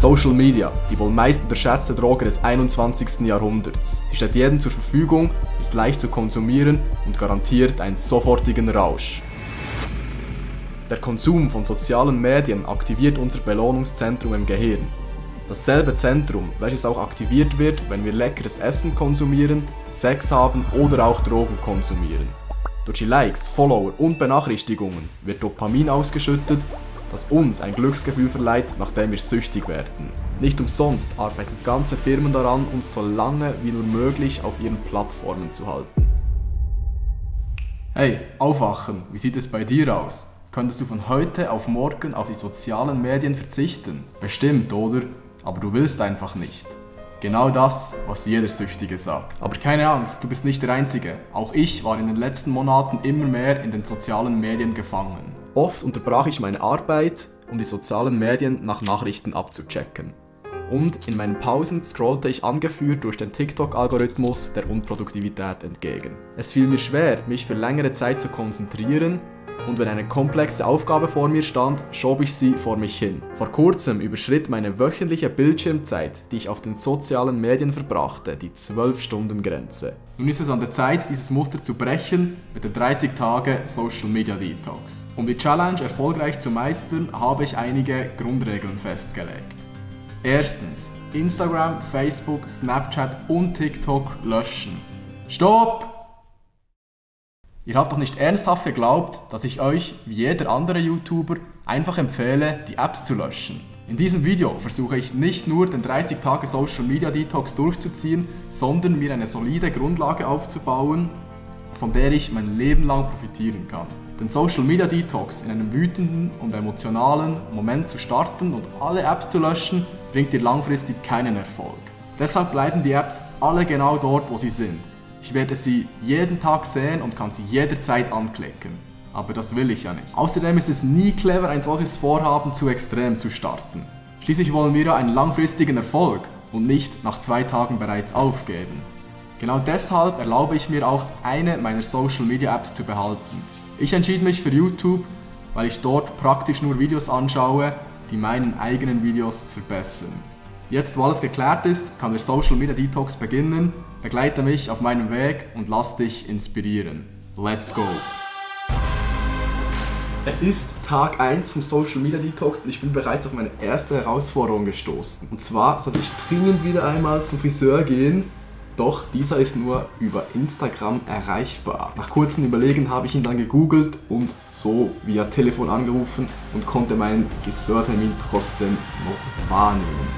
Social Media, die wohl meist unterschätzte Droge des 21. Jahrhunderts. Sie steht jedem zur Verfügung, ist leicht zu konsumieren und garantiert einen sofortigen Rausch. Der Konsum von sozialen Medien aktiviert unser Belohnungszentrum im Gehirn. Dasselbe Zentrum, welches auch aktiviert wird, wenn wir leckeres Essen konsumieren, Sex haben oder auch Drogen konsumieren. Durch die Likes, Follower und Benachrichtigungen wird Dopamin ausgeschüttet, das uns ein Glücksgefühl verleiht, nachdem wir süchtig werden. Nicht umsonst arbeiten ganze Firmen daran, uns so lange wie nur möglich auf ihren Plattformen zu halten. Hey, aufwachen, wie sieht es bei dir aus? Könntest du von heute auf morgen auf die sozialen Medien verzichten? Bestimmt, oder? Aber du willst einfach nicht. Genau das, was jeder Süchtige sagt. Aber keine Angst, du bist nicht der Einzige. Auch ich war in den letzten Monaten immer mehr in den sozialen Medien gefangen. Oft unterbrach ich meine Arbeit, um die sozialen Medien nach Nachrichten abzuchecken. Und in meinen Pausen scrollte ich angeführt durch den TikTok-Algorithmus der Unproduktivität entgegen. Es fiel mir schwer, mich für längere Zeit zu konzentrieren, und wenn eine komplexe Aufgabe vor mir stand, schob ich sie vor mich hin. Vor kurzem überschritt meine wöchentliche Bildschirmzeit, die ich auf den sozialen Medien verbrachte, die 12-Stunden-Grenze. Nun ist es an der Zeit, dieses Muster zu brechen mit dem 30-Tage-Social-Media-Detox. Um die Challenge erfolgreich zu meistern, habe ich einige Grundregeln festgelegt. Erstens, Instagram, Facebook, Snapchat und TikTok löschen. Stopp! Ihr habt doch nicht ernsthaft geglaubt, dass ich euch, wie jeder andere YouTuber, einfach empfehle, die Apps zu löschen. In diesem Video versuche ich nicht nur den 30-Tage-Social-Media-Detox durchzuziehen, sondern mir eine solide Grundlage aufzubauen, von der ich mein Leben lang profitieren kann. Den Social-Media-Detox in einem wütenden und emotionalen Moment zu starten und alle Apps zu löschen, bringt dir langfristig keinen Erfolg. Deshalb bleiben die Apps alle genau dort, wo sie sind. Ich werde sie jeden Tag sehen und kann sie jederzeit anklicken. Aber das will ich ja nicht. Außerdem ist es nie clever, ein solches Vorhaben zu extrem zu starten. Schließlich wollen wir ja einen langfristigen Erfolg und nicht nach 2 Tagen bereits aufgeben. Genau deshalb erlaube ich mir auch, eine meiner Social Media Apps zu behalten. Ich entschied mich für YouTube, weil ich dort praktisch nur Videos anschaue, die meinen eigenen Videos verbessern. Jetzt, wo alles geklärt ist, kann der Social Media Detox beginnen. Begleite mich auf meinem Weg und lass dich inspirieren. Let's go! Es ist Tag 1 vom Social Media Detox und ich bin bereits auf meine erste Herausforderung gestoßen. Und zwar sollte ich dringend wieder einmal zum Friseur gehen, doch dieser ist nur über Instagram erreichbar. Nach kurzem Überlegen habe ich ihn dann gegoogelt und so via Telefon angerufen und konnte meinen Friseurtermin trotzdem noch wahrnehmen.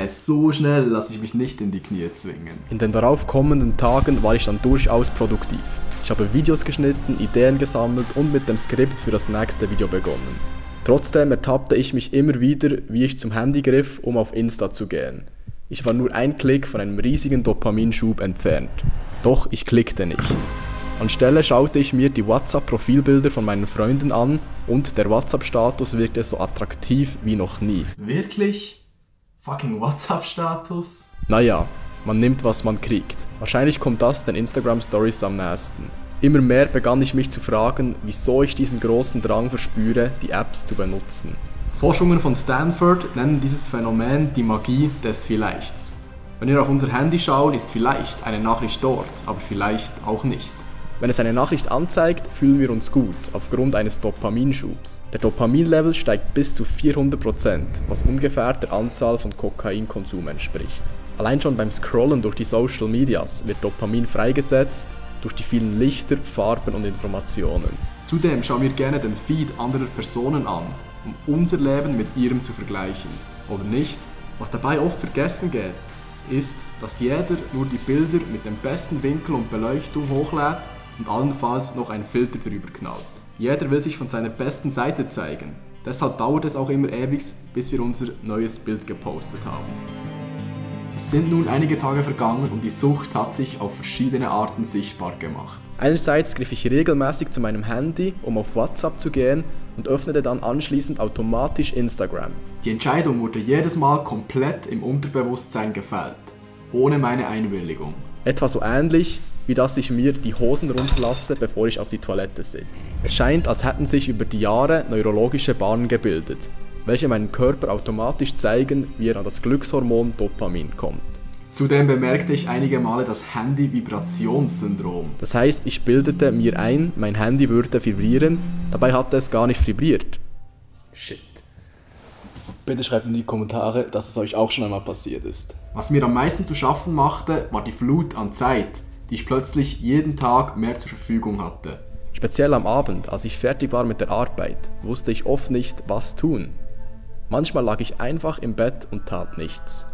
So schnell lasse ich mich nicht in die Knie zwingen. In den darauf kommenden Tagen war ich dann durchaus produktiv. Ich habe Videos geschnitten, Ideen gesammelt und mit dem Skript für das nächste Video begonnen. Trotzdem ertappte ich mich immer wieder, wie ich zum Handy griff, um auf Insta zu gehen. Ich war nur ein Klick von einem riesigen Dopaminschub entfernt. Doch ich klickte nicht. Anstelle schaute ich mir die WhatsApp-Profilbilder von meinen Freunden an und der WhatsApp-Status wirkte so attraktiv wie noch nie. Wirklich? Fucking WhatsApp-Status? Naja, man nimmt, was man kriegt. Wahrscheinlich kommt das den Instagram-Stories am nächsten. Immer mehr begann ich mich zu fragen, wieso ich diesen großen Drang verspüre, die Apps zu benutzen. Forschungen von Stanford nennen dieses Phänomen die Magie des Vielleichts. Wenn wir auf unser Handy schauen, ist vielleicht eine Nachricht dort, aber vielleicht auch nicht. Wenn es eine Nachricht anzeigt, fühlen wir uns gut, aufgrund eines Dopaminschubs. Der Dopaminlevel steigt bis zu 400%, was ungefähr der Anzahl von Kokainkonsum entspricht. Allein schon beim Scrollen durch die Social Medias wird Dopamin freigesetzt, durch die vielen Lichter, Farben und Informationen. Zudem schauen wir gerne den Feed anderer Personen an, um unser Leben mit ihrem zu vergleichen. Oder nicht? Was dabei oft vergessen geht, ist, dass jeder nur die Bilder mit dem besten Winkel und Beleuchtung hochlädt und allenfalls noch einen Filter drüber knallt. Jeder will sich von seiner besten Seite zeigen. Deshalb dauert es auch immer ewig, bis wir unser neues Bild gepostet haben. Es sind nun einige Tage vergangen und die Sucht hat sich auf verschiedene Arten sichtbar gemacht. Einerseits griff ich regelmäßig zu meinem Handy, um auf WhatsApp zu gehen und öffnete dann anschließend automatisch Instagram. Die Entscheidung wurde jedes Mal komplett im Unterbewusstsein gefällt, ohne meine Einwilligung. Etwa so ähnlich, wie dass ich mir die Hosen runterlasse, bevor ich auf die Toilette sitze. Es scheint, als hätten sich über die Jahre neurologische Bahnen gebildet. welche meinem Körper automatisch zeigen, wie er an das Glückshormon Dopamin kommt. Zudem bemerkte ich einige Male das Handy-Vibrationssyndrom. Das heißt, ich bildete mir ein, mein Handy würde vibrieren, dabei hatte es gar nicht vibriert. Shit. Bitte schreibt in die Kommentare, dass es euch auch schon einmal passiert ist. Was mir am meisten zu schaffen machte, war die Flut an Zeit, die ich plötzlich jeden Tag mehr zur Verfügung hatte. Speziell am Abend, als ich fertig war mit der Arbeit, wusste ich oft nicht, was tun. Manchmal lag ich einfach im Bett und tat nichts.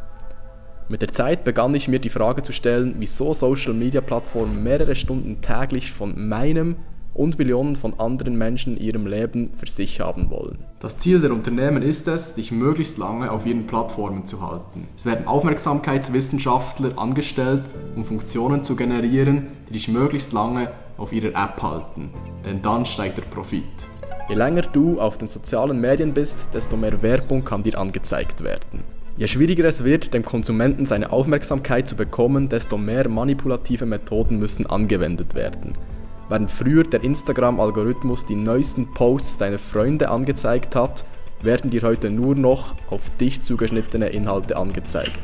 Mit der Zeit begann ich mir die Frage zu stellen, wieso Social-Media-Plattformen mehrere Stunden täglich von meinem und Millionen von anderen Menschen in ihrem Leben für sich haben wollen. Das Ziel der Unternehmen ist es, dich möglichst lange auf ihren Plattformen zu halten. Es werden Aufmerksamkeitswissenschaftler angestellt, um Funktionen zu generieren, die dich möglichst lange auf ihrer App halten. Denn dann steigt der Profit. Je länger du auf den sozialen Medien bist, desto mehr Werbung kann dir angezeigt werden. Je schwieriger es wird, dem Konsumenten seine Aufmerksamkeit zu bekommen, desto mehr manipulative Methoden müssen angewendet werden. Während früher der Instagram-Algorithmus die neuesten Posts deiner Freunde angezeigt hat, werden dir heute nur noch auf dich zugeschnittene Inhalte angezeigt.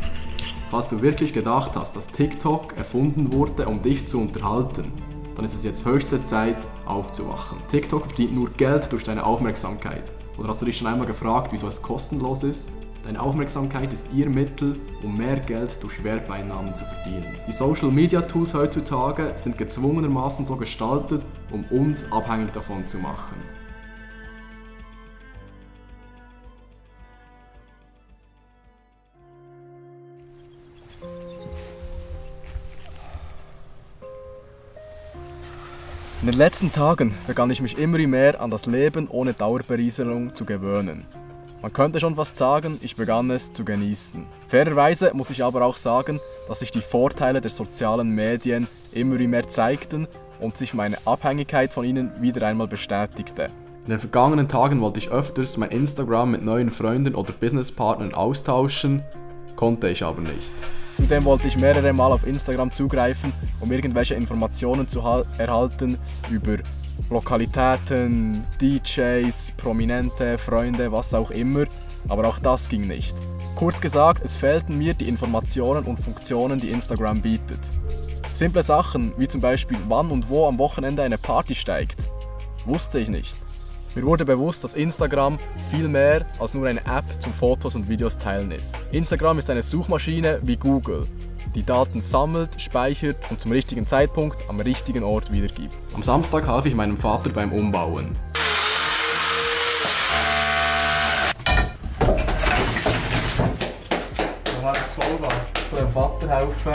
Falls du wirklich gedacht hast, dass TikTok erfunden wurde, um dich zu unterhalten, dann ist es jetzt höchste Zeit, aufzuwachen. TikTok verdient nur Geld durch deine Aufmerksamkeit. Oder hast du dich schon einmal gefragt, wieso es kostenlos ist? Deine Aufmerksamkeit ist ihr Mittel, um mehr Geld durch Werbeeinnahmen zu verdienen. Die Social-Media-Tools heutzutage sind gezwungenermaßen so gestaltet, um uns abhängig davon zu machen. In den letzten Tagen begann ich mich immer mehr an das Leben ohne Dauerberieselung zu gewöhnen. Man könnte schon fast sagen, ich begann es zu genießen. Fairerweise muss ich aber auch sagen, dass sich die Vorteile der sozialen Medien immer mehr zeigten und sich meine Abhängigkeit von ihnen wieder einmal bestätigte. In den vergangenen Tagen wollte ich öfters mein Instagram mit neuen Freunden oder Businesspartnern austauschen, konnte ich aber nicht. Zudem wollte ich mehrere Mal auf Instagram zugreifen, um irgendwelche Informationen zu erhalten über Lokalitäten, DJs, Prominente, Freunde, was auch immer, aber auch das ging nicht. Kurz gesagt, es fehlten mir die Informationen und Funktionen, die Instagram bietet. Simple Sachen, wie zum Beispiel wann und wo am Wochenende eine Party steigt, wusste ich nicht. Mir wurde bewusst, dass Instagram viel mehr als nur eine App zum Fotos und Videos teilen ist. Instagram ist eine Suchmaschine wie Google, die Daten sammelt, speichert und zum richtigen Zeitpunkt am richtigen Ort wiedergibt. Am Samstag half ich meinem Vater beim Umbauen. Dem Vater helfen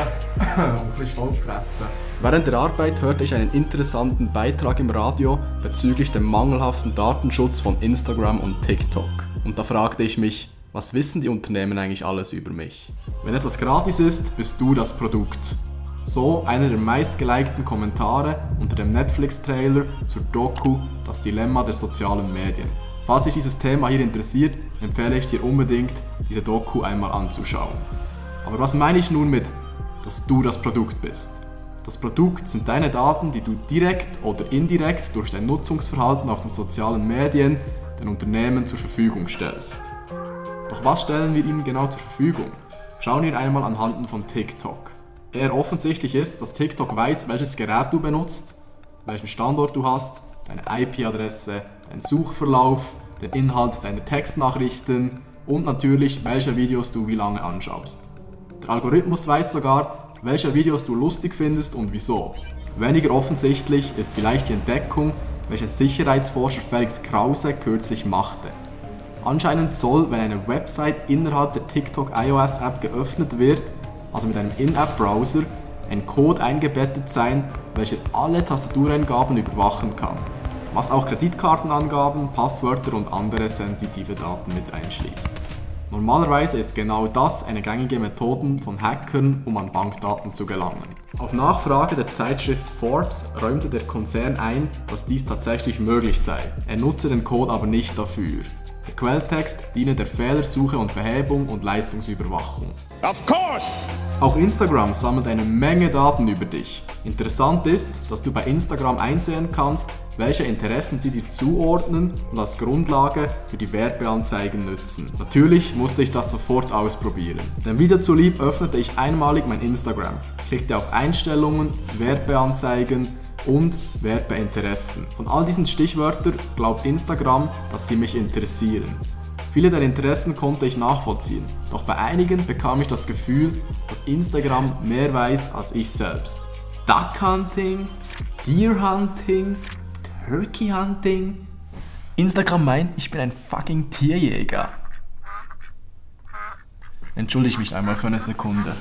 und ein bisschen Staub fressen. Während der Arbeit hörte ich einen interessanten Beitrag im Radio bezüglich dem mangelhaften Datenschutz von Instagram und TikTok. Und da fragte ich mich, was wissen die Unternehmen eigentlich alles über mich? Wenn etwas gratis ist, bist du das Produkt. So einer der meistgelikten Kommentare unter dem Netflix-Trailer zur Doku Das Dilemma der sozialen Medien. Falls dich dieses Thema hier interessiert, empfehle ich dir unbedingt, diese Doku einmal anzuschauen. Aber was meine ich nun mit, dass du das Produkt bist? Das Produkt sind deine Daten, die du direkt oder indirekt durch dein Nutzungsverhalten auf den sozialen Medien den Unternehmen zur Verfügung stellst. Doch was stellen wir ihnen genau zur Verfügung? Schauen wir einmal anhand von TikTok. Eher offensichtlich ist, dass TikTok weiß, welches Gerät du benutzt, welchen Standort du hast, deine IP-Adresse, deinen Suchverlauf, den Inhalt deiner Textnachrichten und natürlich, welche Videos du wie lange anschaust. Der Algorithmus weiß sogar, welche Videos du lustig findest und wieso. Weniger offensichtlich ist vielleicht die Entdeckung, welche Sicherheitsforscher Felix Krause kürzlich machte. Anscheinend soll, wenn eine Website innerhalb der TikTok iOS App geöffnet wird, also mit einem In-App-Browser, ein Code eingebettet sein, welcher alle Tastatureingaben überwachen kann, was auch Kreditkartenangaben, Passwörter und andere sensitive Daten mit einschließt. Normalerweise ist genau das eine gängige Methode von Hackern, um an Bankdaten zu gelangen. Auf Nachfrage der Zeitschrift Forbes räumte der Konzern ein, dass dies tatsächlich möglich sei. Er nutze den Code aber nicht dafür. Der Quelltext diene der Fehlersuche und Behebung und Leistungsüberwachung. Of course! Auch Instagram sammelt eine Menge Daten über dich. Interessant ist, dass du bei Instagram einsehen kannst, welche Interessen sie dir zuordnen und als Grundlage für die Werbeanzeigen nutzen. Natürlich musste ich das sofort ausprobieren. Dem Video zulieb öffnete ich einmalig mein Instagram, klickte auf Einstellungen, Werbeanzeigen und Werbeinteressen. Von all diesen Stichwörtern glaubt Instagram, dass sie mich interessieren. Viele der Interessen konnte ich nachvollziehen, doch bei einigen bekam ich das Gefühl, dass Instagram mehr weiß als ich selbst. Duck Hunting, Deer Hunting, Turkey Hunting. Instagram meint, ich bin ein fucking Tierjäger. Entschuldige mich einmal für eine Sekunde.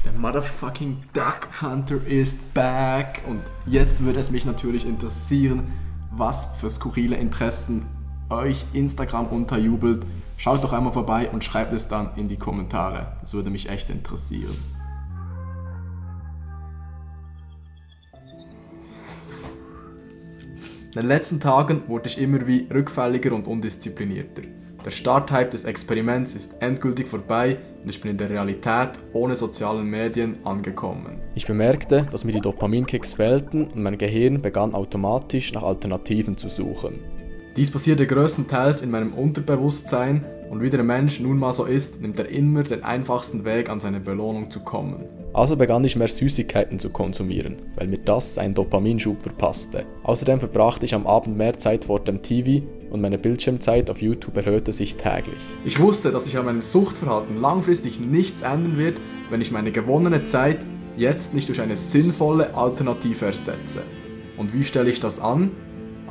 Der motherfucking Duck Hunter ist back. Und jetzt würde es mich natürlich interessieren, was für skurrile Interessen euch Instagram unterjubelt. Schaut doch einmal vorbei und schreibt es dann in die Kommentare. Das würde mich echt interessieren. In den letzten Tagen wurde ich immer wie rückfälliger und undisziplinierter. Der Starthype des Experiments ist endgültig vorbei und ich bin in der Realität ohne sozialen Medien angekommen. Ich bemerkte, dass mir die Dopaminkicks fehlten und mein Gehirn begann automatisch nach Alternativen zu suchen. Dies passierte größtenteils in meinem Unterbewusstsein und wie der Mensch nun mal so ist, nimmt er immer den einfachsten Weg an seine Belohnung zu kommen. Also begann ich mehr Süßigkeiten zu konsumieren, weil mir das einen Dopaminschub verpasste. Außerdem verbrachte ich am Abend mehr Zeit vor dem TV und meine Bildschirmzeit auf YouTube erhöhte sich täglich. Ich wusste, dass sich an meinem Suchtverhalten langfristig nichts ändern wird, wenn ich meine gewonnene Zeit jetzt nicht durch eine sinnvolle Alternative ersetze. Und wie stelle ich das an?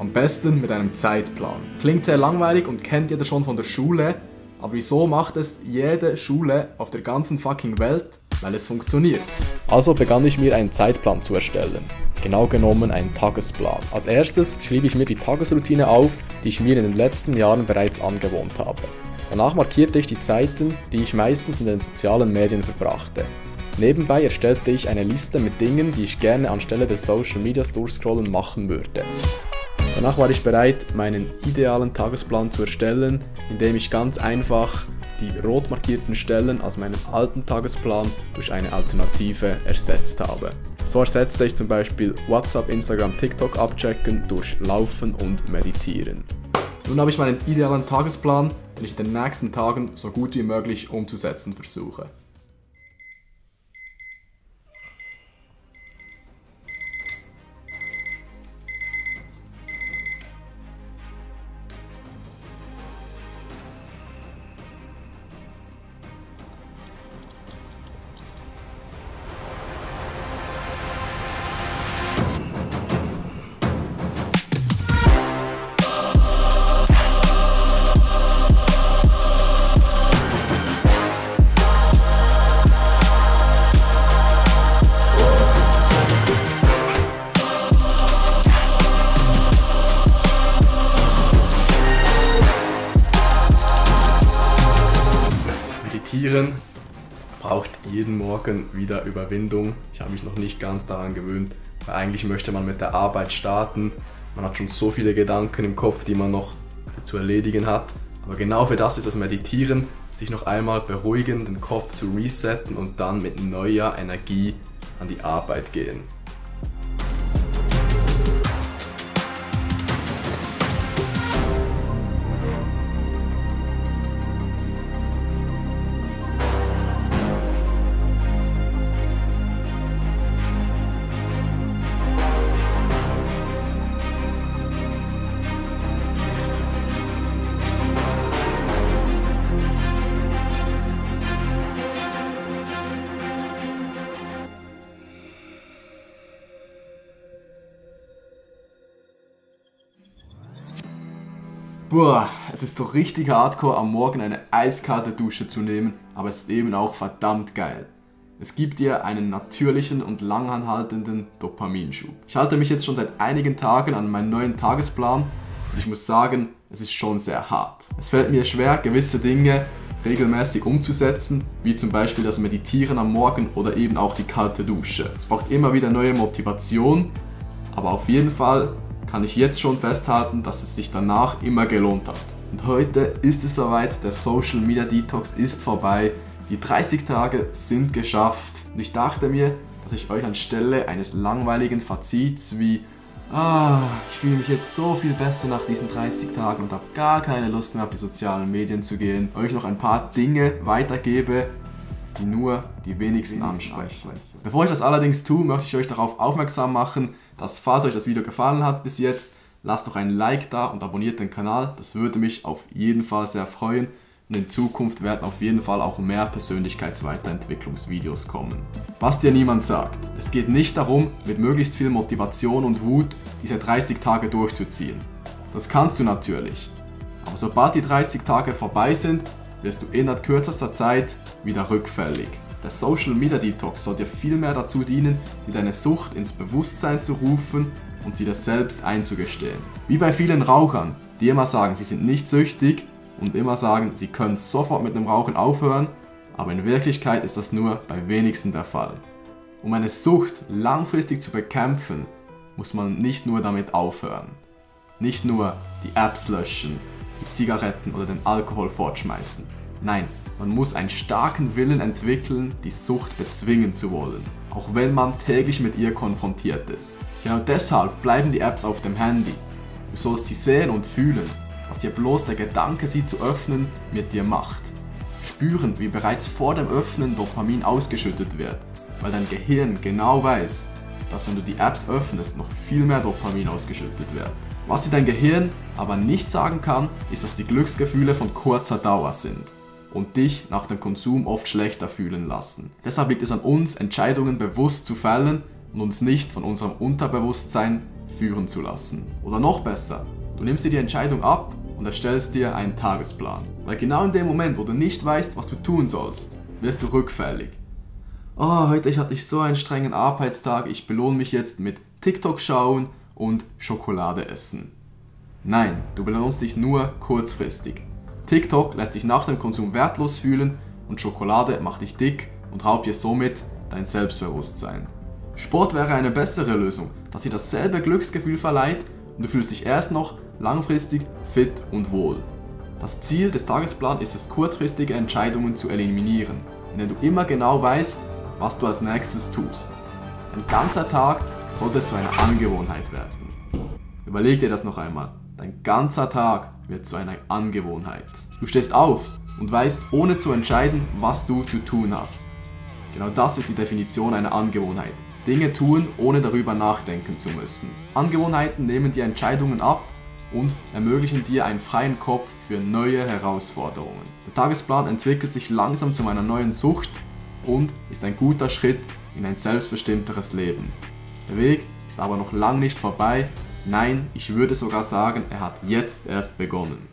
Am besten mit einem Zeitplan. Klingt sehr langweilig und kennt jeder schon von der Schule, aber wieso macht es jede Schule auf der ganzen fucking Welt? Weil es funktioniert. Also begann ich mir einen Zeitplan zu erstellen. Genau genommen einen Tagesplan. Als erstes schrieb ich mir die Tagesroutine auf, die ich mir in den letzten Jahren bereits angewohnt habe. Danach markierte ich die Zeiten, die ich meistens in den sozialen Medien verbrachte. Nebenbei erstellte ich eine Liste mit Dingen, die ich gerne anstelle des Social Medias durchscrollen machen würde. Danach war ich bereit, meinen idealen Tagesplan zu erstellen, indem ich ganz einfach die rot markierten Stellen aus meinem alten Tagesplan durch eine Alternative ersetzt habe. So ersetzte ich zum Beispiel WhatsApp, Instagram, TikTok abchecken durch Laufen und Meditieren. Nun habe ich meinen idealen Tagesplan, den ich in den nächsten Tagen so gut wie möglich umzusetzen versuche. Meditieren braucht jeden Morgen wieder Überwindung. Ich habe mich noch nicht ganz daran gewöhnt, weil eigentlich möchte man mit der Arbeit starten. Man hat schon so viele Gedanken im Kopf, die man noch zu erledigen hat. Aber genau für das ist das Meditieren, sich noch einmal beruhigen, den Kopf zu resetten und dann mit neuer Energie an die Arbeit gehen. Boah, es ist so richtig hardcore, am Morgen eine eiskalte Dusche zu nehmen, aber es ist eben auch verdammt geil. Es gibt dir einen natürlichen und langanhaltenden Dopaminschub. Ich halte mich jetzt schon seit einigen Tagen an meinen neuen Tagesplan und ich muss sagen, es ist schon sehr hart. Es fällt mir schwer, gewisse Dinge regelmäßig umzusetzen, wie zum Beispiel das Meditieren am Morgen oder eben auch die kalte Dusche. Es braucht immer wieder neue Motivation, aber auf jeden Fall kann ich jetzt schon festhalten, dass es sich danach immer gelohnt hat. Und heute ist es soweit, der Social Media Detox ist vorbei, die 30 Tage sind geschafft und ich dachte mir, dass ich euch anstelle eines langweiligen Fazits wie ich fühle mich jetzt so viel besser nach diesen 30 Tagen und habe gar keine Lust mehr auf die sozialen Medien zu gehen, euch noch ein paar Dinge weitergebe, die nur die wenigsten ansprechen. Bevor ich das allerdings tue, möchte ich euch darauf aufmerksam machen, dass falls euch das Video gefallen hat bis jetzt, lasst doch ein Like da und abonniert den Kanal, das würde mich auf jeden Fall sehr freuen. Und in Zukunft werden auf jeden Fall auch mehr Persönlichkeitsweiterentwicklungsvideos kommen. Was dir niemand sagt. Es geht nicht darum, mit möglichst viel Motivation und Wut diese 30 Tage durchzuziehen. Das kannst du natürlich. Aber sobald die 30 Tage vorbei sind, wirst du innerhalb kürzester Zeit wieder rückfällig. Der Social Media Detox soll dir vielmehr dazu dienen, dir deine Sucht ins Bewusstsein zu rufen und sie dir selbst einzugestehen. Wie bei vielen Rauchern, die immer sagen, sie sind nicht süchtig, und immer sagen, sie können sofort mit dem Rauchen aufhören, aber in Wirklichkeit ist das nur bei wenigsten der Fall. Um eine Sucht langfristig zu bekämpfen, muss man nicht nur damit aufhören. Nicht nur die Apps löschen, die Zigaretten oder den Alkohol fortschmeißen. Nein, man muss einen starken Willen entwickeln, die Sucht bezwingen zu wollen, auch wenn man täglich mit ihr konfrontiert ist. Genau deshalb bleiben die Apps auf dem Handy. Du sollst sie sehen und fühlen, was dir bloß der Gedanke, sie zu öffnen, mit dir macht. Spüren, wie bereits vor dem Öffnen Dopamin ausgeschüttet wird, weil dein Gehirn genau weiß, dass wenn du die Apps öffnest, noch viel mehr Dopamin ausgeschüttet wird. Was dir dein Gehirn aber nicht sagen kann, ist, dass die Glücksgefühle von kurzer Dauer sind und dich nach dem Konsum oft schlechter fühlen lassen. Deshalb liegt es an uns, Entscheidungen bewusst zu fällen und uns nicht von unserem Unterbewusstsein führen zu lassen. Oder noch besser, du nimmst dir die Entscheidung ab und erstellst dir einen Tagesplan. Weil genau in dem Moment, wo du nicht weißt, was du tun sollst, wirst du rückfällig. Heute hatte ich so einen strengen Arbeitstag, ich belohne mich jetzt mit TikTok schauen und Schokolade essen. Nein, du belohnst dich nur kurzfristig. TikTok lässt dich nach dem Konsum wertlos fühlen und Schokolade macht dich dick und raubt dir somit dein Selbstbewusstsein. Sport wäre eine bessere Lösung, dass dir dasselbe Glücksgefühl verleiht und du fühlst dich erst noch langfristig fit und wohl. Das Ziel des Tagesplans ist es, kurzfristige Entscheidungen zu eliminieren, indem du immer genau weißt, was du als nächstes tust. Ein ganzer Tag sollte zu einer Angewohnheit werden. Überleg dir das noch einmal. Dein ganzer Tag wird zu einer Angewohnheit. Du stehst auf und weißt, ohne zu entscheiden, was du zu tun hast. Genau das ist die Definition einer Angewohnheit. Dinge tun, ohne darüber nachdenken zu müssen. Angewohnheiten nehmen dir Entscheidungen ab und ermöglichen dir einen freien Kopf für neue Herausforderungen. Der Tagesplan entwickelt sich langsam zu einer neuen Sucht und ist ein guter Schritt in ein selbstbestimmteres Leben. Der Weg ist aber noch lang nicht vorbei. Nein, ich würde sogar sagen, er hat jetzt erst begonnen.